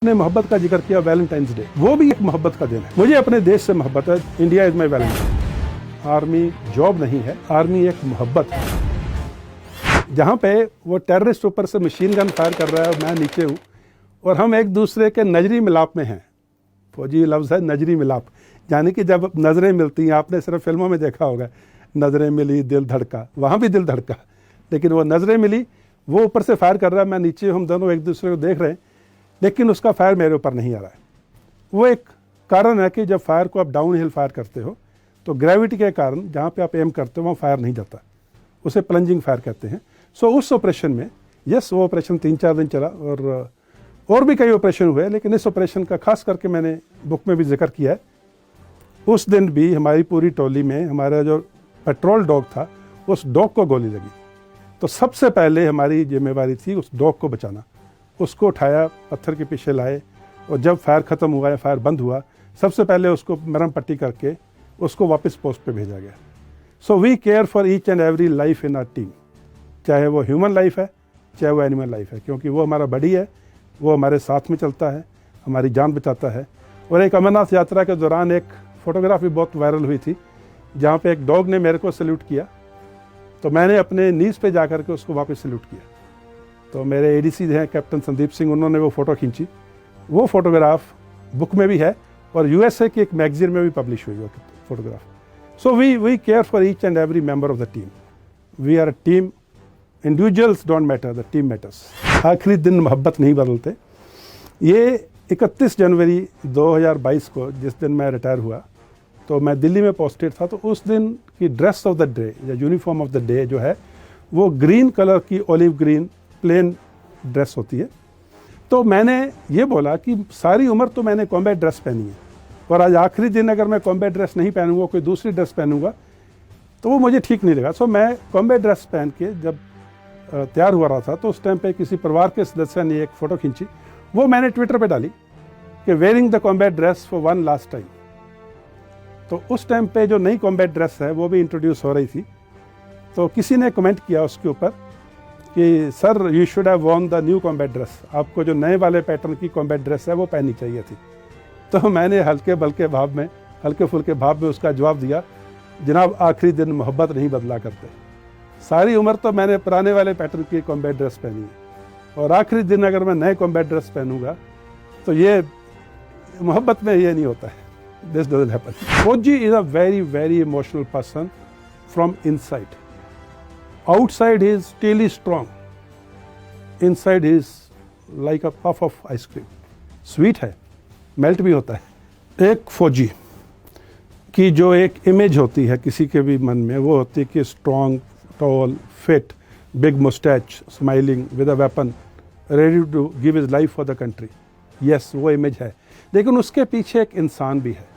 ने मोहब्बत का जिक्र किया वैलेंटाइंस डे, वो भी एक मोहब्बत का दिन है। मुझे अपने देश से मोहब्बत है। India is my Valentine. Army job नहीं है, आर्मी एक मोहब्बत है। जहाँ पे वो टेररिस्ट ऊपर से मशीन गन फायर कर रहा है और मैं नीचे हूँ और हम एक दूसरे के नजरी मिलाप में हैं। फौजी लफ्ज़ है नजरी मिलाप, यानी कि जब नज़रें मिलती हैं, आपने सिर्फ फिल्मों में देखा होगा, नज़रें मिली दिल धड़का, वहाँ भी दिल धड़का, लेकिन वो नज़रें मिली, वो ऊपर से फायर कर रहा है, मैं नीचे, हम दोनों एक दूसरे को देख रहे हैं, लेकिन उसका फायर मेरे ऊपर नहीं आ रहा है। वो एक कारण है कि जब फायर को आप डाउन हिल फायर करते हो तो ग्रेविटी के कारण जहाँ पे आप एम करते हो वहाँ फायर नहीं जाता, उसे प्लंजिंग फायर कहते हैं। सो उस ऑपरेशन में वो ऑपरेशन 3-4 दिन चला और भी कई ऑपरेशन हुए, लेकिन इस ऑपरेशन का खास करके मैंने बुक में भी जिक्र किया है। उस दिन भी हमारी पूरी टोली में हमारा जो पेट्रोल डॉग था, उस डॉग को गोली लगी। तो सबसे पहले हमारी जिम्मेवारी थी उस डॉग को बचाना। उसको उठाया, पत्थर के पीछे लाए, और जब फायर ख़त्म हुआ या फायर बंद हुआ, सबसे पहले उसको मरहम पट्टी करके उसको वापस पोस्ट पे भेजा गया। So we care for each and every life in our team, चाहे वो ह्यूमन लाइफ है, चाहे वो एनिमल लाइफ है, क्योंकि वो हमारा बडी है, वो हमारे साथ में चलता है, हमारी जान बचाता है। और एक अमरनाथ यात्रा के दौरान एक फ़ोटोग्राफ भी बहुत वायरल हुई थी, जहाँ पे एक डॉग ने मेरे को सल्यूट किया, तो मैंने अपने नीज़ पे जा कर के उसको वापस सल्यूट किया। तो मेरे एडीसी हैं कैप्टन संदीप सिंह, उन्होंने वो फ़ोटो खींची। वो फ़ोटोग्राफ बुक में भी है और यूएसए की एक मैगजीन में भी पब्लिश हुई वो photograph. So we care for each and every member of the team. We are a team, individuals don't matter, the team matters. आखिरी दिन मोहब्बत नहीं बदलते। ये 31 जनवरी 2022 को, जिस दिन मैं रिटायर हुआ, तो मैं दिल्ली में पोस्टेड था। तो उस दिन की ड्रेस ऑफ द डे या यूनिफॉर्म ऑफ द डे जो है वो ग्रीन कलर की, ऑलिव ग्रीन प्लेन ड्रेस होती है। तो मैंने ये बोला कि सारी उम्र तो मैंने कॉम्बैट ड्रेस पहनी है, और आज आखिरी दिन अगर मैं कॉम्बैट ड्रेस नहीं पहनूंगा, कोई दूसरी ड्रेस पहनूंगा, तो वो मुझे ठीक नहीं लगा। सो मैं कॉम्बैट ड्रेस पहन के जब तैयार हुआ रहा था, तो उस टाइम पे किसी परिवार के सदस्य ने एक फ़ोटो खींची, वो मैंने ट्विटर पे डाली कि wearing the combat dress for one last time. तो उस टाइम पे जो नई कॉम्बैट ड्रेस है वो भी इंट्रोड्यूस हो रही थी। तो किसी ने कमेंट किया उसके ऊपर कि sir you should have Warne the new combat dress, आपको जो नए वाले पैटर्न की कॉम्बैट ड्रेस है वो पहननी चाहिए थी। तो मैंने हल्के फुल्के भाव में उसका जवाब दिया, जनाब आखिरी दिन मोहब्बत नहीं बदला करते। सारी उम्र तो मैंने पुराने वाले पैटर्न की कॉम्बैट ड्रेस पहनी है, और आखिरी दिन अगर मैं नए कॉम्बैट ड्रेस पहनूंगा तो ये मोहब्बत में ये नहीं होता है। This doesn't happen. फौजी is a very very emotional person from inside. Outside he is still strong, inside he is like a puff of ice cream. Sweet है, मेल्ट भी होता है। एक फौजी की जो एक इमेज होती है किसी के भी मन में, वो होती है कि strong, tall, fit, big moustache, smiling with a weapon, ready to give his life for the country. Yes, वो इमेज है, लेकिन उसके पीछे एक इंसान भी है।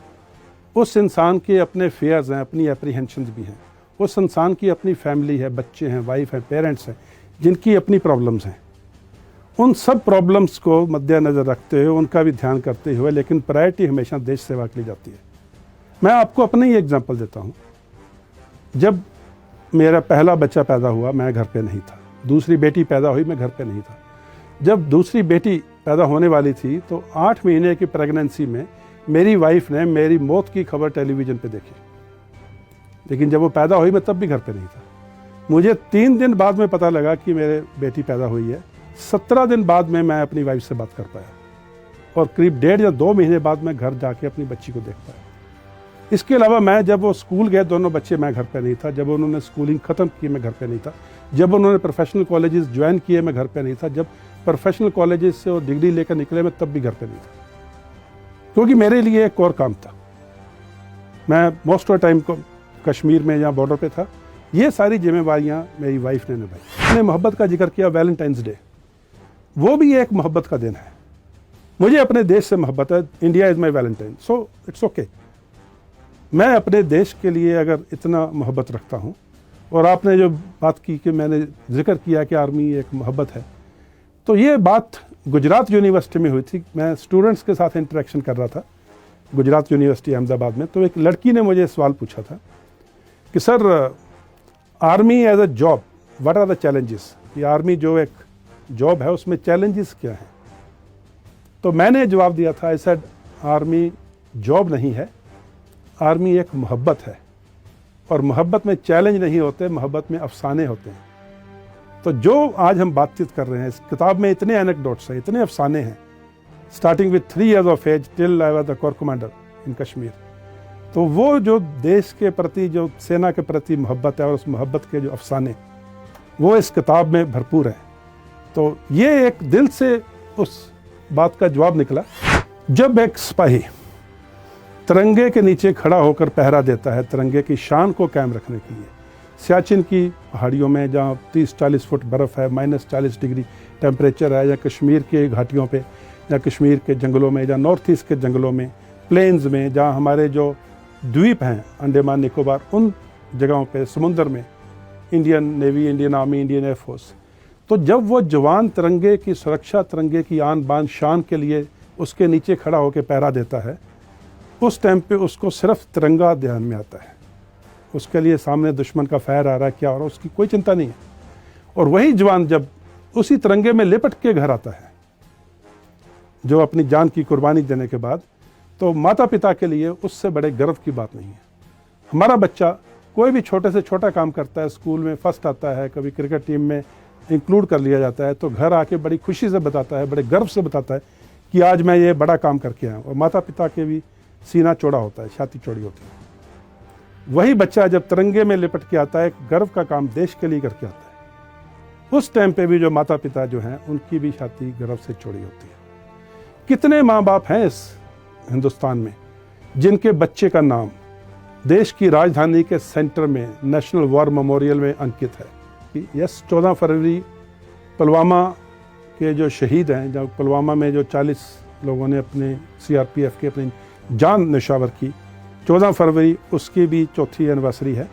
उस इंसान के अपने फेयर्स हैं, अपनी एप्रीहेंशंस भी हैं। उस इंसान की अपनी फैमिली है, बच्चे हैं, वाइफ है, पेरेंट्स हैं, जिनकी अपनी प्रॉब्लम्स हैं। उन सब प्रॉब्लम्स को मद्देनज़र रखते हुए, उनका भी ध्यान करते हुए, लेकिन प्रायोरिटी हमेशा देश सेवा के लिए जाती है। मैं आपको अपना ही एग्जांपल देता हूँ। जब मेरा पहला बच्चा पैदा हुआ, मैं घर पे नहीं था। दूसरी बेटी पैदा हुई, मैं घर पे नहीं था। जब दूसरी बेटी पैदा होने वाली थी, तो 8 महीने की प्रेगनेंसी में मेरी वाइफ ने मेरी मौत की खबर टेलीविज़न पर देखी, लेकिन जब वो पैदा हुई मैं तब भी घर पे नहीं था। मुझे 3 दिन बाद में पता लगा कि मेरे बेटी पैदा हुई है। 17 दिन बाद में मैं अपनी वाइफ से बात कर पाया, और करीब 1.5 या 2 महीने बाद मैं घर जाके अपनी बच्ची को देख पाया। इसके अलावा मैं जब वो स्कूल गए, दोनों बच्चे, मैं घर पे नहीं था। जब उन्होंने स्कूलिंग ख़त्म की, मैं घर पे नहीं था। जब उन्होंने प्रोफेशनल कॉलेजेस ज्वाइन किए, मैं घर पे नहीं था। जब प्रोफेशनल कॉलेजेस से वो डिग्री लेकर निकले, मैं तब भी घर पे नहीं था, क्योंकि मेरे लिए एक और काम था। मैं मोस्ट ऑफ टाइम को कश्मीर में या बॉर्डर पे था। ये सारी जिम्मेवारियां मेरी वाइफ ने निभाई। उसने मोहब्बत का जिक्र किया वैलेंटाइंस डे, वो भी एक मोहब्बत का दिन है। मुझे अपने देश से मोहब्बत है। India is my Valentine, so it's okay. मैं अपने देश के लिए अगर इतना मोहब्बत रखता हूँ, और आपने जो बात की कि मैंने जिक्र किया कि आर्मी एक मोहब्बत है, तो ये बात गुजरात यूनिवर्सिटी में हुई थी। मैं स्टूडेंट्स के साथ इंटरेक्शन कर रहा था गुजरात यूनिवर्सिटी अहमदाबाद में। तो एक लड़की ने मुझे सवाल पूछा था कि sir, army as a job, what are the challenges? ये आर्मी जो एक जॉब है उसमें चैलेंजेस क्या हैं? तो मैंने जवाब दिया था, आई सेड आर्मी जॉब नहीं है, आर्मी एक मोहब्बत है, और मोहब्बत में चैलेंज नहीं होते, मोहब्बत में अफसाने होते हैं। तो जो आज हम बातचीत कर रहे हैं, इस किताब में इतने एनेक्डोट्स हैं, इतने अफसाने हैं, starting with 3 years of age till I was the core commander in Kashmir. तो वो जो देश के प्रति, जो सेना के प्रति मोहब्बत है और उस मोहब्बत के जो अफसाने, वो इस किताब में भरपूर हैं। तो ये एक दिल से उस बात का जवाब निकला। जब एक सिपाही तिरंगे के नीचे खड़ा होकर पहरा देता है, तिरंगे की शान को कायम रखने के लिए, सियाचिन की पहाड़ियों में जहाँ 30-40 फुट बर्फ़ है, -40 डिग्री टेम्परेचर है, या कश्मीर के घाटियों पे, या कश्मीर के जंगलों में, या नॉर्थ ईस्ट के जंगलों में, प्लेन्स में, जहाँ हमारे जो द्वीप हैं अंडमान निकोबार, उन जगहों पे, समुंदर में, Indian navy, Indian army, Indian air force. तो जब वो जवान तिरंगे की सुरक्षा, तिरंगे की आन बान शान के लिए उसके नीचे खड़ा होकर पहरा देता है, उस टाइम पे उसको सिर्फ तिरंगा ध्यान में आता है। उसके लिए सामने दुश्मन का फायर आ रहा है, क्या हो रहा है, उसकी कोई चिंता नहीं है। और वही जवान जब उसी तिरंगे में लिपट के घर आता है, जो अपनी जान की कुर्बानी देने के बाद, तो माता पिता के लिए उससे बड़े गर्व की बात नहीं है। हमारा बच्चा कोई भी छोटे से छोटा काम करता है, स्कूल में फर्स्ट आता है, कभी क्रिकेट टीम में इंक्लूड कर लिया जाता है, तो घर आके बड़ी खुशी से बताता है, बड़े गर्व से बताता है कि आज मैं ये बड़ा काम करके आया हूँ। और माता पिता के भी सीना चौड़ा होता है, छाती चौड़ी होती है। वही बच्चा जब तिरंगे में लिपट के आता है, गर्व का काम देश के लिए करके आता है, उस टाइम पे भी जो माता पिता जो हैं, उनकी भी छाती गर्व से चौड़ी होती है। कितने माँ बाप हैं इस हिंदुस्तान में जिनके बच्चे का नाम देश की राजधानी के सेंटर में नेशनल वॉर मेमोरियल में अंकित है कि यस, 14 फरवरी पुलवामा के जो शहीद हैं, जब पुलवामा में जो 40 लोगों ने अपने CRPF के अपनी जान निशावर की, 14 फरवरी उसकी भी 4थी एनिवर्सरी है।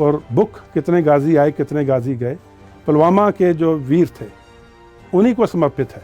और बुक कितने गाजी आए, कितने गाजी गए, पुलवामा के जो वीर थे उन्हीं को समर्पित है।